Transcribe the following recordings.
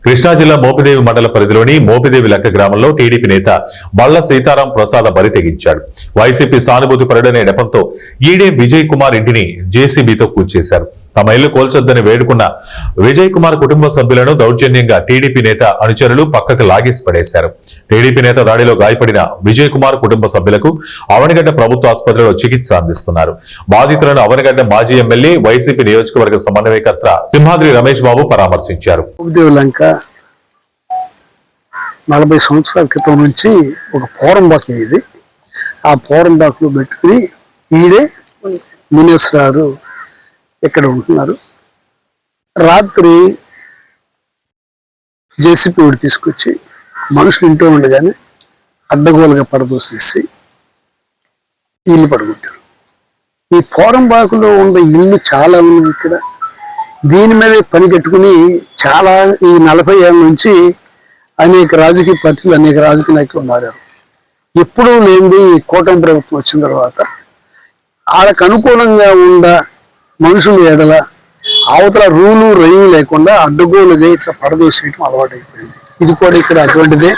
కృష్ణా జిల్లా మోపిదేవి మండల పరిధిలోని మోపిదేవి లెక్క గ్రామంలో టీడీపీ నేత బళ్ల సీతారాం ప్రసాద బరి తెగించాడు. వైసీపీ సానుభూతి పరుడనే నెపంతో ఈడే విజయ్ కుమార్ ఇంటిని జేసీబీతో కూల్చేశారు. తమ ఇల్లు కోల్చొద్దని వేడుకున్న విజయ్ కుమార్ కుటుంబ సభ్యులను దౌర్జన్యంగా టీడీపీ నేత అనుచరులు పక్కకు లాగేసి పడేశారు. టీడీపీ నేత దాడిలో గాయపడిన విజయ్ కుమార్ కుటుంబ సభ్యులకు అవనగడ్డ ప్రభుత్వ ఆసుపత్రిలో చికిత్స అందిస్తున్నారు. బాధితులను అవనగడ్డ మాజీ ఎమ్మెల్యే వైసీపీ నియోజకవర్గ సమన్వయకర్త సింహాద్రి రమేష్ బాబు పరామర్శించారు. 40 సంవత్సరాల క్రితం నుంచి ఒక పోరంబాకి ఇది. ఆ పోరంబాకులో పెట్టుకుని ఈడే మునేశ్వరారు ఇక్కడ ఉంటున్నారు. రాత్రి జేసీపీ ఒకటి తీసుకొచ్చి మనుషులు ఇంటూ ఉండగానే అడ్డగోలుగా పడదోసేసి ఇల్లు పడుకుంటారు. ఈ పోరంబాకులో ఉన్న ఇల్లు చాలా ఉన్నాయి ఇక్కడ. దీని మీద పని కట్టుకుని చాలా ఈ 40 ఏళ్ళ నుంచి అనేక రాజకీయ పార్టీలు అనేక రాజకీయ నాయకులు మారారు. ఎప్పుడూ లేనిది కూటమి ప్రభుత్వం వచ్చిన తర్వాత వాళ్ళకు అనుకూలంగా ఉన్న మనుషుల ఎడల అవతల రూలు రైలు లేకుండా అడ్డగోలుగా ఇట్లా పడదోసేయటం అలవాటు అయిపోయింది. ఇది కూడా ఇక్కడ అటువంటిదే.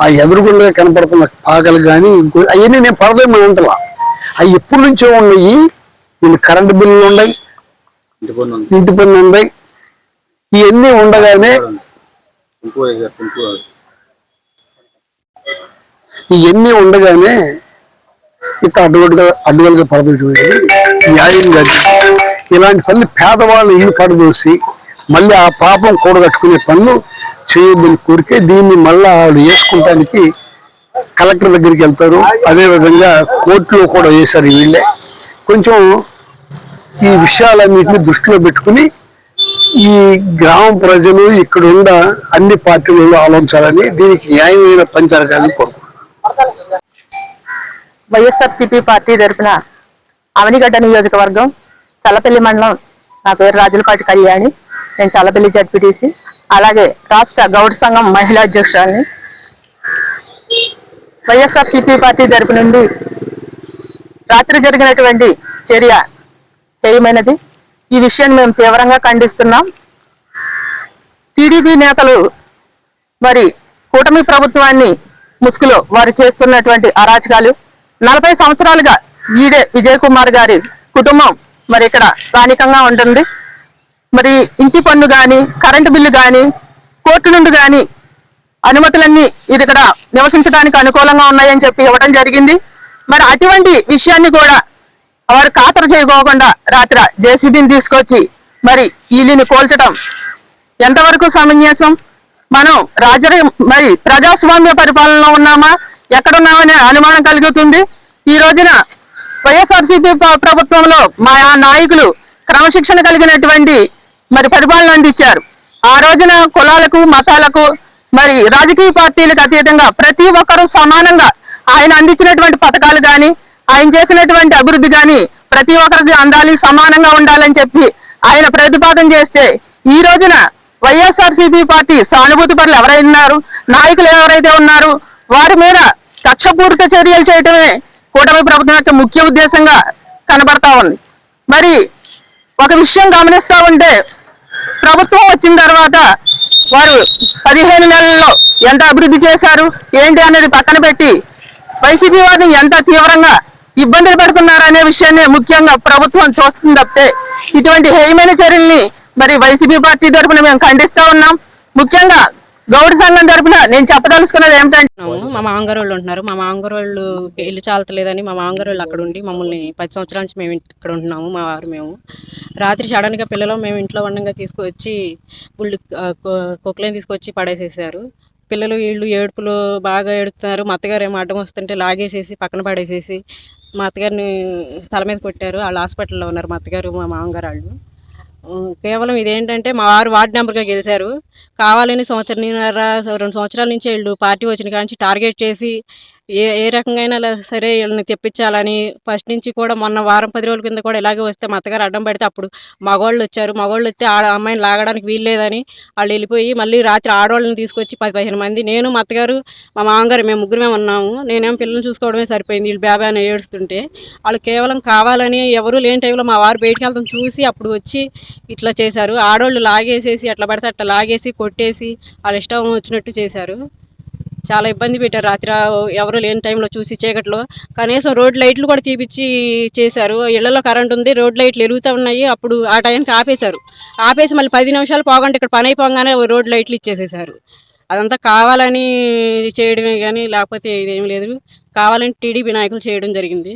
ఆ ఎదురుగుండా కనపడుతున్న పాకలు కానీ ఇంకో అవన్నీ నేను పడదేమని అంటలా. అవి ఎప్పటి నుంచో ఉన్నాయి. వీళ్ళు కరెంటు బిల్లులు ఉన్నాయి, ఇంటి పన్ను ఉన్నాయి. ఇవన్నీ ఉండగానే ఇట్లా అడ్డుగోలుగా పడదోసి న్యాయం కాదు. ఇలాంటి పనులు పేదవాళ్ళు ఇల్లు పడదోసి మళ్ళీ ఆ పాపం కూడగట్టుకునే పనులు చేయొద్దని కోరికే దీన్ని మళ్ళా వాళ్ళు వేసుకుంటానికి కలెక్టర్ దగ్గరికి వెళ్తారు. అదేవిధంగా కోర్టులో కూడా వేశారు. వీళ్ళే కొంచెం ఈ విషయాలన్నింటినీ దృష్టిలో పెట్టుకుని ఈ గ్రామ ప్రజలు ఇక్కడ ఉన్న అన్ని పార్టీలలో ఆలోచించాలని, దీనికి న్యాయమైన పని జరగాలని కోరుకుంటున్నాను. వైఎస్ఆర్సీపీ పార్టీ తరఫున అవనిగడ్డ నియోజకవర్గం చల్లపల్లి మండలం. నా పేరు రాజులపాటి కళ్యాణి. నేను చల్లపల్లి జడ్పీటీసీ, అలాగే రాష్ట్ర గౌడ్ సంఘం మహిళా అధ్యక్షురాలిని. వైఎస్ఆర్సీపీ పార్టీ తరఫు నుండి రాత్రి జరిగినటువంటి చర్య హేయమైనది. ఈ విషయాన్ని మేము తీవ్రంగా ఖండిస్తున్నాం. టీడీపీ నేతలు మరి కూటమి ప్రభుత్వాన్ని ముసుగులో వారు చేస్తున్నటువంటి అరాచకాలు 40 సంవత్సరాలుగా ఈడే విజయ్ కుమార్ గారి కుటుంబం మరి ఇక్కడ స్థానికంగా ఉంటుంది. మరి ఇంటి పన్ను కానీ కరెంటు బిల్లు కానీ కోర్టు నుండి కానీ అనుమతులన్నీ ఇది ఇక్కడ నివసించడానికి అనుకూలంగా ఉన్నాయని చెప్పి ఇవ్వడం జరిగింది. మరి అటువంటి విషయాన్ని కూడా వారు ఖాతరు చేయకోకుండా రాత్రి జేసీబీని తీసుకొచ్చి మరి ఇల్లుని కోల్చడం ఎంతవరకు సమంజసం? మనం మరి ప్రజాస్వామ్య పరిపాలనలో ఉన్నామా, ఎక్కడున్నామనే అనుమానం కలుగుతుంది. ఈ రోజున వైఎస్ఆర్సీపీ ప్రభుత్వంలో మా నాయకులు క్రమశిక్షణ కలిగినటువంటి మరి పరిపాలన అందించారు. ఆ రోజున కులాలకు మతాలకు మరి రాజకీయ పార్టీలకు అతీతంగా ప్రతి ఒక్కరూ సమానంగా ఆయన అందించినటువంటి పథకాలు కానీ ఆయన చేసినటువంటి అభివృద్ధి కానీ ప్రతి ఒక్కరికి అందాలి, సమానంగా ఉండాలని చెప్పి ఆయన ప్రతిపాదన చేస్తే ఈ రోజున వైఎస్ఆర్సీపీ పార్టీ సానుభూతి పరులు ఎవరైనా నాయకులు ఎవరైతే ఉన్నారు వారి మీద కక్షపూరిత చర్యలు చేయటమే కూటమి ప్రభుత్వం యొక్క ముఖ్య ఉద్దేశంగా కనబడతా ఉంది. మరి ఒక విషయం గమనిస్తూ ఉంటే ప్రభుత్వం వచ్చిన తర్వాత వారు 15 నెలల్లో ఎంత అభివృద్ధి చేశారు ఏంటి అనేది పక్కన పెట్టి వైసీపీ వారిని ఎంత తీవ్రంగా ఇబ్బందులు పెడుతున్నారు అనే విషయాన్ని ముఖ్యంగా ప్రభుత్వం చూస్తుంది తప్పితే ఇటువంటి హేయమైన చర్యల్ని మరి వైసీపీ పార్టీ తరఫున మేము ఖండిస్తూ ఉన్నాం. ముఖ్యంగా గౌడ్ సంఘం తరఫున నేను చెప్పదలుచుకున్నది ఏమిటంటే, మా మామగారు వాళ్ళు ఉంటున్నారు. మా మామగారు వాళ్ళు ఇల్లు చాలతలేదని మా మామగారు వాళ్ళు అక్కడ ఉండి మమ్మల్ని 10 సంవత్సరాల నుంచి మేము ఇక్కడ ఉంటున్నాము. మా వారు మేము రాత్రి సడన్గా పిల్లలు మేము ఇంట్లో ఉండగా తీసుకొచ్చి కుక్కలేని తీసుకొచ్చి పడేసేసారు. పిల్లలు వీళ్ళు ఏడుపులు బాగా ఏడుస్తున్నారు. మా అత్తగారు ఏమో అడ్డం వస్తుంటే లాగేసేసి పక్కన పడేసేసి మా అత్తగారిని తల మీద కొట్టారు. వాళ్ళు హాస్పిటల్లో ఉన్నారు. మా అత్తగారు మా మామగారు వాళ్ళు. కేవలం ఇదేంటంటే మా వారు వార్డు మెంబర్గా గెలిచారు. కావాలని 1.5 2 సంవత్సరాల నుంచి వీళ్ళు పార్టీ వచ్చిన కాడి నుంచి టార్గెట్ చేసి ఏ రకంగా సరే వీళ్ళని తెప్పించాలని ఫస్ట్ నుంచి కూడా మొన్న వారం 10 రోజుల కింద కూడా ఇలాగే వస్తే మా అత్తగారు అడ్డం పెడితే అప్పుడు మగవాళ్ళు వచ్చారు. మగవాళ్ళు వస్తే అమ్మాయిని లాగడానికి వీల్లేదని వాళ్ళు వెళ్ళిపోయి మళ్ళీ రాత్రి ఆడవాళ్ళని తీసుకొచ్చి 10-15 మంది, నేను మా అత్తగారు మా మామగారు మేము ముగ్గురమే ఉన్నాము. నేనేమో పిల్లల్ని చూసుకోవడమే సరిపోయింది. వీళ్ళు బేబా అని ఏడుస్తుంటే వాళ్ళు కేవలం కావాలని ఎవరు లేని టైంలో మా వారు బయటికి వెళ్తాం చూసి అప్పుడు వచ్చి ఇట్లా చేశారు. ఆడవాళ్ళు లాగేసేసి అట్లా పడితే అట్లా లాగేసి కొట్టేసి వాళ్ళ ఇష్టం వచ్చినట్టు చేశారు. చాలా ఇబ్బంది పెట్టారు. రాత్రి ఎవరు లేని టైంలో చూసి చీకట్లో కనీసం రోడ్ లైట్లు కూడా తీపిచ్చి చేశారు. ఇళ్లలో కరెంట్ ఉంది, రోడ్ లైట్లు ఎరుగుతూ ఉన్నాయి. అప్పుడు ఆ టైంకి ఆపేసి మళ్ళీ 10 నిమిషాలు పోగంటే ఇక్కడ పని అయిపోగానే రోడ్ లైట్లు ఇచ్చేసేసారు. అదంతా కావాలని చేయడమే కానీ లేకపోతే ఇదేం లేదు. కావాలని టీడీపీ నాయకులు చేయడం జరిగింది.